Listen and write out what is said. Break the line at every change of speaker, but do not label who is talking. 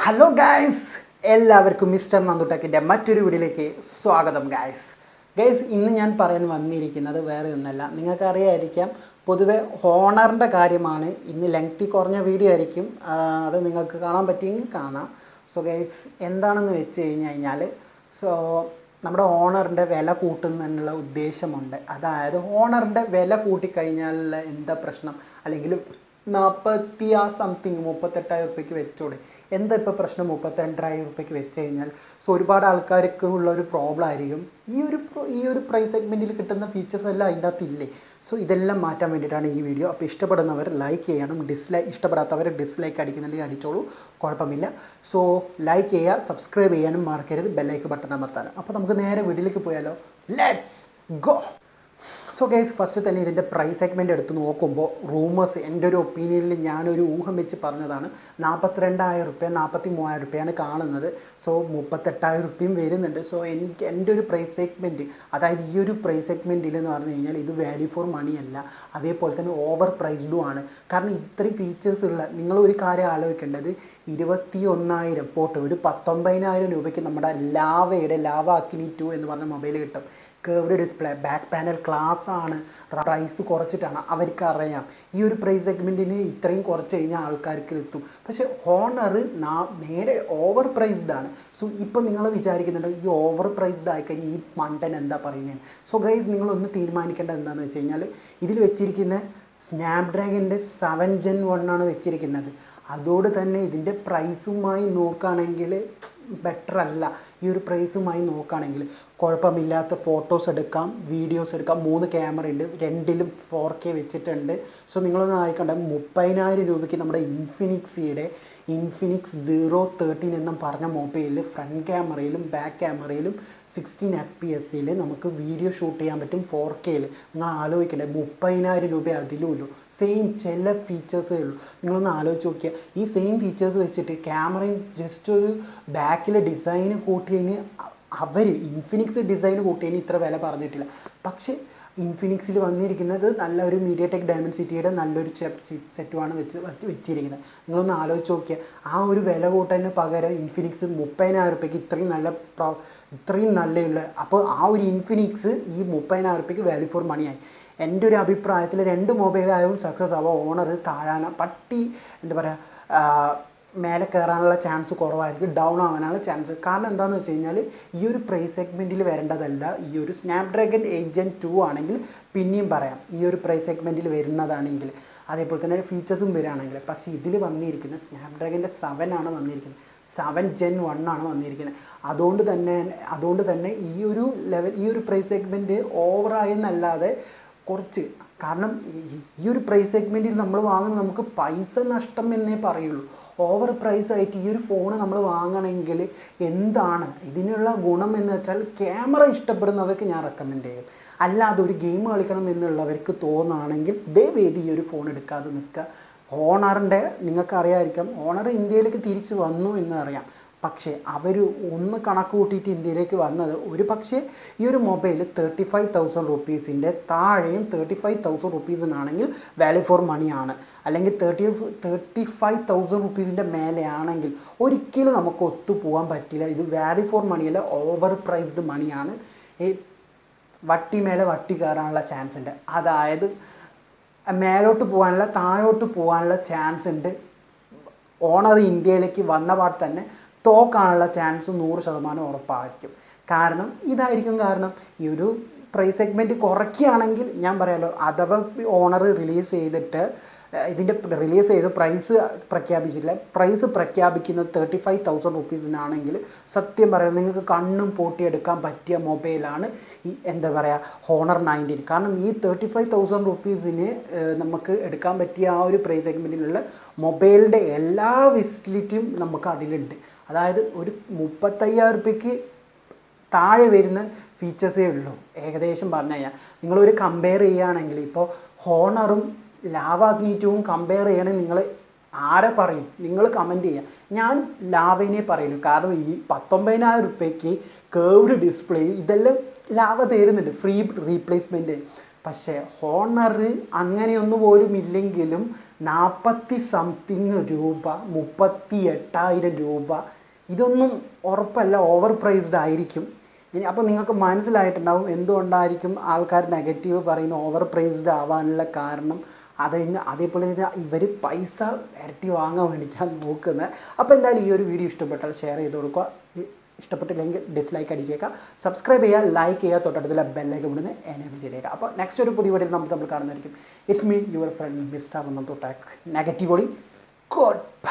Hello guys, എല്ലാവർക്കും mister നന്ദുടെക്കിൻ്റെ മറ്റൊരു വീഡിയോയിലേക്ക് സ്വാഗതം. ഗായ്സ് ഇന്ന് ഞാൻ പറയാൻ വന്നിരിക്കുന്നത് വേറെ ഒന്നല്ല, നിങ്ങൾക്കറിയായിരിക്കാം, പൊതുവെ ഹോണറിൻ്റെ കാര്യമാണ്. ഇന്ന് ലെങ്തി കുറഞ്ഞ വീഡിയോ ആയിരിക്കും, അത് നിങ്ങൾക്ക് കാണാൻ പറ്റിയെങ്കിൽ കാണാം. സോ ഗായ്സ്, എന്താണെന്ന് വെച്ച് കഴിഞ്ഞാൽ നമ്മുടെ ഓണറിൻ്റെ വില കൂട്ടുന്നതിനുള്ള ഉദ്ദേശമുണ്ട്. അതായത് ഓണറിൻ്റെ വില കൂട്ടിക്കഴിഞ്ഞാൽ എന്താ പ്രശ്നം, അല്ലെങ്കിൽ 38,000 റുപ്യക്ക് വെച്ചോടെ, എന്താ ഇപ്പോൾ പ്രശ്നം 32,000 റുപ്യക്ക് വെച്ച് കഴിഞ്ഞാൽ. സോ ഒരുപാട് ആൾക്കാർക്ക് ഉള്ള ഒരു പ്രോബ്ലം ആയിരിക്കും, ഈ ഒരു പ്രൈസ് സെഗ്മെൻറ്റിൽ കിട്ടുന്ന ഫീച്ചേഴ്സ് എല്ലാം അതിൻ്റെ അകത്തില്ലേ. സോ ഇതെല്ലാം മാറ്റാൻ വേണ്ടിയിട്ടാണ് ഈ വീഡിയോ. അപ്പോൾ ഇഷ്ടപ്പെടുന്നവർ ലൈക്ക് ചെയ്യണം, ഇഷ്ടപ്പെടാത്തവർ ഡിസ്ലൈക്ക് അടിക്കുന്നുണ്ടെങ്കിൽ അടിച്ചോളൂ, കുഴപ്പമില്ല. സോ ലൈക്ക് ചെയ്യുക, സബ്സ്ക്രൈബ് ചെയ്യാനും മറക്കരുത്, ബെല്ലൈക്ക് ബട്ടൺ അമർത്താനും. അപ്പോൾ നമുക്ക് നേരെ വീഡിയോയിലേക്ക് പോയാലോ, let's go. So guys, first തന്നെ ഇതിൻ്റെ പ്രൈസ് സെഗ്മെൻറ്റ് എടുത്ത് നോക്കുമ്പോൾ റൂമേഴ്സ്, എൻ്റെ ഒരു ഒപ്പീനിയനിൽ ഞാനൊരു ഊഹം വെച്ച് പറഞ്ഞതാണ്, 42,000 റുപ്യ 43,000 റുപ്യാണ് കാണുന്നത്. സോ 38,000 റുപ്യയും വരുന്നുണ്ട്. സോ എൻ്റെ ഒരു പ്രൈസ് സെഗ്മെൻറ്റ്, അതായത് ഈ ഒരു പ്രൈസ് സെഗ്മെൻറ്റിൽ എന്ന് പറഞ്ഞു കഴിഞ്ഞാൽ ഇത് വാല്യൂ ഫോർ മണി അല്ല, അതേപോലെ തന്നെ ഓവർ പ്രൈസ്ഡും ആണ്. കാരണം ഇത്രയും ഫീച്ചേഴ്സ് ഉള്ള, നിങ്ങൾ ഒരു കാര്യം ആലോചിക്കേണ്ടത്, 21,000 പോട്ട് ഒരു 19,000 രൂപയ്ക്ക് നമ്മുടെ ലാവ അക്കിനി 2 എന്ന് പറഞ്ഞ മൊബൈൽ കിട്ടും. Curved display, back panel glass ആണ്, പ്രൈസ് കുറച്ചിട്ടാണ്. അവർക്കറിയാം ഈ ഒരു പ്രൈസ് സെഗ്മെൻറ്റിന് ഇത്രയും കുറച്ച് കഴിഞ്ഞാൽ ആൾക്കാർക്ക് എത്തും. പക്ഷേ ഹോണർ നേരെ ഓവർ പ്രൈസ്ഡ് ആണ്. സോ ഇപ്പോൾ നിങ്ങൾ വിചാരിക്കുന്നുണ്ട്, ഈ ഓവർ പ്രൈസ്ഡ് ആയിക്കഴിഞ്ഞാൽ ഈ മണ്ടൻ എന്താ പറയുന്നത്. സോ ഗൈസ്, നിങ്ങളൊന്ന് തീരുമാനിക്കേണ്ടത് എന്താണെന്ന് വെച്ച് കഴിഞ്ഞാൽ, ഇതിൽ വെച്ചിരിക്കുന്ന സ്നാപ്ഡ്രാഗണിൻ്റെ 7 Gen 1 ആണ് വെച്ചിരിക്കുന്നത്. അതോട് തന്നെ ഇതിൻ്റെ പ്രൈസുമായി നോക്കുകയാണെങ്കിൽ ബെറ്റർ അല്ല. ഈ ഒരു പ്രൈസുമായി നോക്കുകയാണെങ്കിൽ കുഴപ്പമില്ലാത്ത ഫോട്ടോസ് എടുക്കാം, വീഡിയോസ് എടുക്കാം. 3 ക്യാമറ ഉണ്ട്, രണ്ടിലും 4K വെച്ചിട്ടുണ്ട്. സോ നിങ്ങളൊന്ന് ആയിക്കണ്ട, 30,000 രൂപയ്ക്ക് നമ്മുടെ ഇൻഫിനിക്സ് 013 എന്നും പറഞ്ഞ മൊബൈലിൽ ഫ്രണ്ട് ക്യാമറയിലും ബാക്ക് ക്യാമറയിലും 16 FPS നമുക്ക് വീഡിയോ ഷൂട്ട് ചെയ്യാൻ പറ്റും 4Kയിൽ. നിങ്ങൾ ആലോചിക്കണ്ടേ, 30,000 രൂപ അതിലുമില്ലോ. സെയിം ചില ഫീച്ചേഴ്സേ ഉള്ളൂ. നിങ്ങളൊന്ന് ആലോചിച്ച് നോക്കിയാൽ, ഈ സെയിം ഫീച്ചേഴ്സ് വെച്ചിട്ട് ക്യാമറയും ജസ്റ്റ് ഒരു ബാക്കിലെ ഡിസൈന് കൂട്ടിയതിന് ഇൻഫിനിക്സ് ഡിസൈൻ കൂട്ടിയതിന് ഇത്ര വില പറഞ്ഞിട്ടില്ല. പക്ഷേ ഇൻഫിനിക്സിൽ വന്നിരിക്കുന്നത് നല്ല ഒരു മീഡിയടെക് ഡയമൻസിറ്റിയുടെ നല്ലൊരു സെറ്റുമാണ് വെച്ചിരിക്കുന്നത്. നിങ്ങളൊന്ന് ആലോചിച്ച് നോക്കിയാൽ, ആ ഒരു വില കൂട്ടതിന് പകരം ഇൻഫിനിക്സ് 30,000 റുപ്യക്ക് ഇത്രയും നല്ലുള്ള, അപ്പോൾ ആ ഒരു ഇൻഫിനിക്സ് ഈ 30,000 റുപ്യക്ക് വാല്യൂ ഫോർ മണിയായി. എൻ്റെ ഒരു അഭിപ്രായത്തിൽ 2 മൊബൈലായും സക്സസ് ആവുക. ഓണർ താഴാന എന്താ പറയുക, മേലെ കയറാനുള്ള ചാൻസ് കുറവായിരിക്കും, ഡൗൺ ആവാനുള്ള ചാൻസ്. കാരണം എന്താണെന്ന് വെച്ച് കഴിഞ്ഞാൽ, ഈ ഒരു പ്രൈസ് സെഗ്മെൻറ്റിൽ വരേണ്ടതല്ല. ഈ ഒരു സ്നാപ്ഡ്രാഗൺ 8 Gen 2 ആണെങ്കിൽ പിന്നെയും പറയാം, ഈ ഒരു പ്രൈസ് സെഗ്മെൻറ്റിൽ വരുന്നതാണെങ്കിൽ, അതേപോലെ തന്നെ ഫീച്ചേഴ്സും വരികയാണെങ്കിൽ. പക്ഷേ ഇതിൽ വന്നിരിക്കുന്നത് സ്നാപ്ഡ്രാഗണിൻ്റെ 7 ആണ് വന്നിരിക്കുന്നത്, 7 Gen 1 ആണ് വന്നിരിക്കുന്നത്. അതുകൊണ്ട് തന്നെ ഈ ഒരു പ്രൈസ് സെഗ്മെൻറ്റ് ഓവറായെന്നല്ലാതെ കുറച്ച്, കാരണം ഈ ഒരു പ്രൈസ് സെഗ്മെൻറ്റിൽ നമ്മൾ വാങ്ങുന്നത് നമുക്ക് പൈസ നഷ്ടം എന്നേ പറയുള്ളൂ. ഓവർ പ്രൈസ് ആയിട്ട് ഈ ഒരു ഫോൺ നമ്മൾ വാങ്ങണമെങ്കിൽ എന്താണ് ഇതിനുള്ള ഗുണം എന്ന് വെച്ചാൽ, ക്യാമറ ഇഷ്ടപ്പെടുന്നവർക്ക് ഞാൻ റെക്കമെൻഡ് ചെയ്യും. അല്ലാതെ ഒരു ഗെയിം കളിക്കണം എന്നുള്ളവർക്ക് തോന്നുകയാണെങ്കിൽ ദയവേത് ഈ ഒരു ഫോൺ എടുക്കാതെ നിൽക്കുക. ഓണറിൻ്റെ നിങ്ങൾക്കറിയാമായിരിക്കാം, ഓണർ ഇന്ത്യയിലേക്ക് തിരിച്ച് വന്നു എന്ന് അറിയാം. പക്ഷേ അവർ ഒന്ന് കണക്ക് കൂട്ടിയിട്ട് ഇന്ത്യയിലേക്ക് വന്നത്, ഒരു പക്ഷേ ഈ ഒരു മൊബൈൽ 35,000 റുപ്പീസിൻ്റെ താഴെയും 35,000 റുപ്പീസിനാണെങ്കിൽ വാല്യൂ ഫോർ മണിയാണ്. അല്ലെങ്കിൽ 35,000 റുപ്പീസിൻ്റെ മേലെയാണെങ്കിൽ ഒരിക്കലും നമുക്ക് ഒത്തുപോകാൻ പറ്റില്ല. ഇത് വാല്യൂ ഫോർ മണിയല്ല, ഓവർ പ്രൈസ്ഡ് മണിയാണ്. വട്ടി മേലെ വട്ടി കയറാനുള്ള ചാൻസ് ഉണ്ട്. അതായത് മേലോട്ട് പോകാനുള്ള താഴോട്ട് പോകാനുള്ള ചാൻസ് ഉണ്ട്. ഓണർ ഇന്ത്യയിലേക്ക് വന്ന പാട് തന്നെ തോക്കാനുള്ള ചാൻസ് 100% ഉറപ്പായിരിക്കും. കാരണം ഈ ഒരു പ്രൈസ് സെഗ്മെൻറ്റ് കുറയ്ക്കുകയാണെങ്കിൽ, ഞാൻ പറയാമല്ലോ, അഥവാ ഓണർ റിലീസ് ചെയ്ത് പ്രൈസ് പ്രഖ്യാപിച്ചില്ല, പ്രൈസ് പ്രഖ്യാപിക്കുന്നത് 35,000 റുപ്പീസിനാണെങ്കിൽ, സത്യം പറയാം, നിങ്ങൾക്ക് കണ്ണും പൂട്ടിയെടുക്കാൻ പറ്റിയ മൊബൈലാണ് ഈ എന്താ പറയുക ഹോണർ 19. കാരണം ഈ 35,000 റുപ്പീസിന് നമുക്ക് എടുക്കാൻ പറ്റിയ ആ ഒരു പ്രൈസ് സെഗ്മെൻറ്റിലുള്ള മൊബൈലിൻ്റെ എല്ലാ ഫെസിലിറ്റിയും നമുക്ക് അതിലുണ്ട്. അതായത് ഒരു 35,000 റുപ്യക്ക് താഴെ വരുന്ന ഫീച്ചേഴ്സേ ഉള്ളൂ. ഏകദേശം പറഞ്ഞു കഴിഞ്ഞാൽ നിങ്ങളൊരു കമ്പയർ ചെയ്യുകയാണെങ്കിൽ, ഇപ്പോൾ ഹോണറും ലാവാഗ്നീറ്റും കമ്പയർ ചെയ്യണമെങ്കിൽ നിങ്ങൾ ആരെ പറയും, നിങ്ങൾ കമൻറ്റ് ചെയ്യുക. ഞാൻ ലാവനെ പറയുന്നു, കാരണം ഈ 19,000 റുപ്യക്ക് കേർവ്ഡ് ഡിസ്പ്ലേ ഇതെല്ലാം ലാവ തരുന്നുണ്ട്, ഫ്രീ റീപ്ലേസ്മെൻറ്റ്. പക്ഷേ ഹോണർ അങ്ങനെയൊന്നും പോലും ഇല്ലെങ്കിലും 40 സംതിങ് രൂപ, 38,000 രൂപ. ഇതൊന്നും ഉറപ്പല്ല, ഓവർ പ്രൈസ്ഡ് ആയിരിക്കും. ഇനി അപ്പോൾ നിങ്ങൾക്ക് മനസ്സിലായിട്ടുണ്ടാവും എന്തുകൊണ്ടായിരിക്കും ആൾക്കാർ നെഗറ്റീവ് പറയുന്ന ഓവർ പ്രൈസ്ഡ് ആവാനുള്ള കാരണം. അതേപോലെ തന്നെ ഇവർ പൈസ ഇരട്ടി വാങ്ങാൻ വേണ്ടിയിട്ടാണ് നോക്കുന്നത്. അപ്പോൾ എന്തായാലും ഈ ഒരു വീഡിയോ ഇഷ്ടപ്പെട്ടാൽ ഷെയർ ചെയ്ത് കൊടുക്കുക. ഇഷ്ടപ്പെട്ടില്ലെങ്കിൽ ഡിസ്ലൈക്ക് അടിച്ചേക്കാം. സബ്സ്ക്രൈബ് ചെയ്യുക, ലൈക്ക് ചെയ്യുക, തൊട്ടടുത്തുള്ള ബെല്ലൈക്കൺ ഇവിടുന്ന് എനേബിൾ ചെയ്തേക്കാം. അപ്പോൾ നെക്സ്റ്റ് ഒരു പുതിയ വീഡിയോയിൽ നമ്മൾ കാണുന്നതായിരിക്കും. It's me your friend mister negative good bye.